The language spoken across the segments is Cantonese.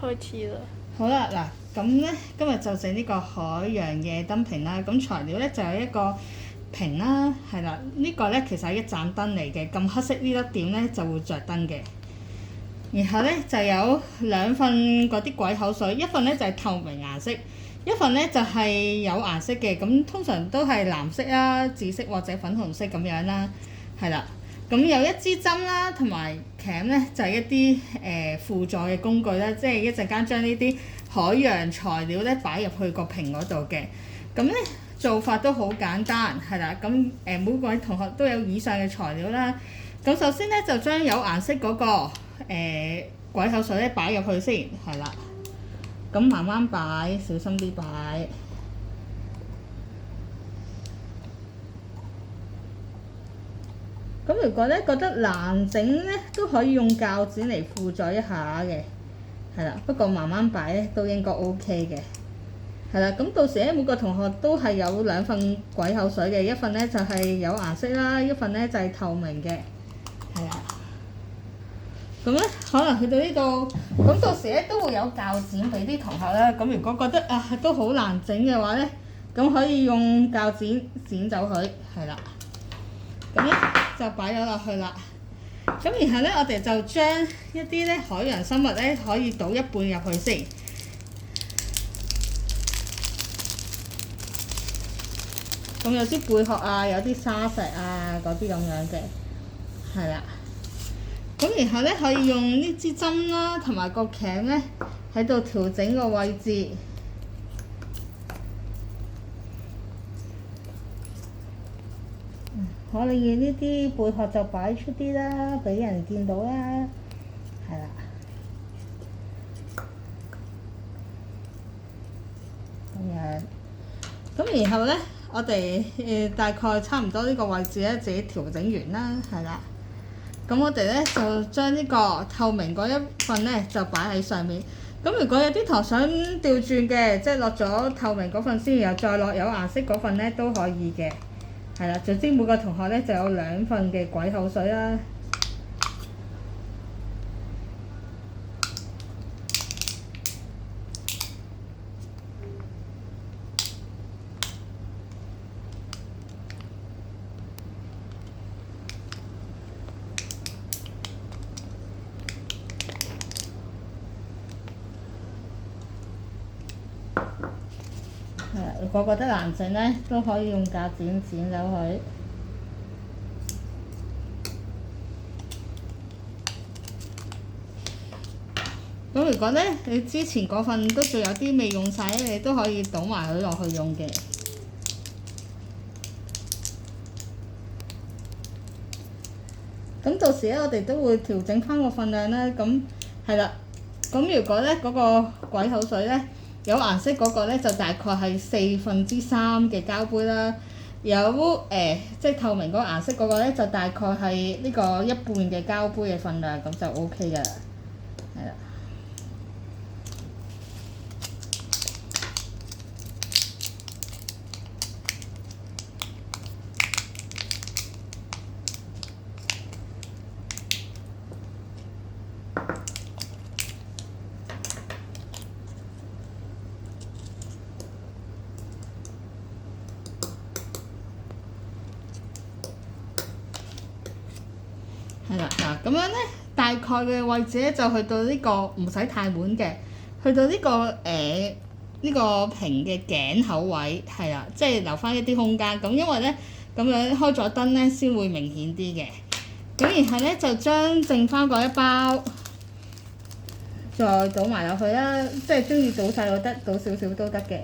開始啦。好啦，嗱，咁咧今日就整呢個海洋嘅燈瓶啦。咁材料咧就有一個瓶啦，係啦，呢個咧其實係一盞燈嚟嘅，咁黑色呢粒點咧就會着燈嘅。然後咧就有兩份嗰啲鬼口水，一份咧就係透明顏色，一份咧就係有顏色嘅。咁通常都係藍色啦、紫色或者粉紅色咁樣啦，係啦。咁有一支針啦，同埋鉗咧就係一啲輔助嘅工具啦，即係一陣間將呢啲海洋材料咧擺入去個瓶嗰度嘅。咁咧做法都好簡單，係啦。咁每位同學都有以上嘅材料啦。咁首先咧就將有顏色嗰個鬼口水咧擺入去先，係啦。咁慢慢擺，小心啲擺。咁如果咧覺得難整咧，都可以用鉸剪嚟輔助一下嘅，係啦。不過慢慢擺咧都應該 OK 嘅，係啦。咁到時咧每個同學都係有兩份鬼口水嘅，一份咧就係有顏色啦，一份咧就係透明嘅，係啦。咁咧可能去到呢度，咁到時咧都會有鉸剪俾啲同學啦。咁如果覺得都好難整嘅話咧，咁可以用鉸剪剪走佢，係啦。咁咧就擺咗落去啦。咁然後咧，我哋就將一啲咧海洋生物咧可以倒一半入去先。咁有啲貝殼啊，有啲沙石啊，嗰啲咁樣嘅，係啦。咁然後咧可以用呢支針啦，同埋個鉗咧喺度調整個位置。可以呢啲貝殼就擺出啲啦，俾人見到啦，係啦。咁樣，咁然後咧，我哋大概差唔多呢個位置咧，自己調整完啦，係啦。咁我哋咧就將呢個透明嗰一份咧就擺喺上面。咁如果有啲堂想調轉嘅，即係落咗透明嗰份先，然後再落有顏色嗰份咧都可以嘅。係啦，總之每個同學咧就有兩份嘅鬼口水啦。係啦，如果覺得難整咧，都可以用鉸剪剪走佢。咁如果咧你之前嗰份都仲有啲未用晒咧，你都可以倒埋佢落去用嘅。咁到時咧，我哋都會調整翻個份量啦。咁係啦。咁如果咧嗰個鬼口水咧有顏色嗰個咧，就大概係3/4嘅膠杯啦。有即係透明嗰個顏色嗰個咧，就大概係呢個一半嘅膠杯嘅份量，咁就 OK 㗎啦。係啦。係啦，嗱咁樣咧，大概嘅位置咧就去到呢個唔使太滿嘅，去到呢個瓶嘅頸口位，係啦，即係留翻一啲空間。咁因為咧咁樣開咗燈咧先會明顯啲嘅。咁然後咧就將剩翻嗰一包再倒埋落去啦，即係中意倒晒都得，倒少少都得嘅。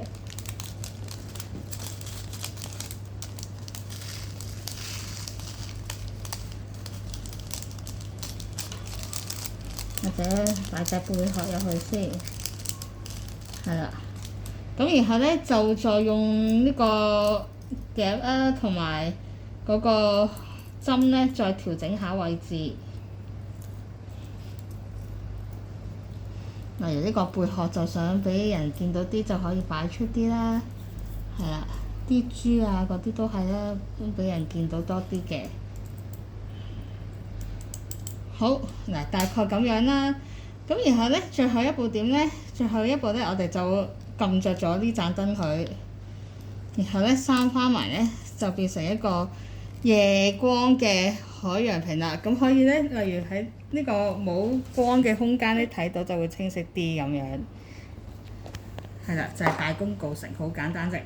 或者擺隻貝殼入去先，係啦。咁然後咧就再用呢個夾啦，同埋嗰個針咧，再調整下位置。例如呢個貝殼就想俾人見到啲，就可以擺出啲啦，係啦。啲珠啊嗰啲都係啦，都俾人見到多啲嘅。好，嗱，大概咁樣啦。咁然後咧，最後一步點咧？最後一步咧，我哋就撳着咗呢盞燈佢，然後咧閂翻埋咧，就變成一個夜光嘅海洋屏啦。咁可以咧，例如喺呢個冇光嘅空間咧睇到就會清晰啲咁樣。係啦，就係大功告成，好簡單啫。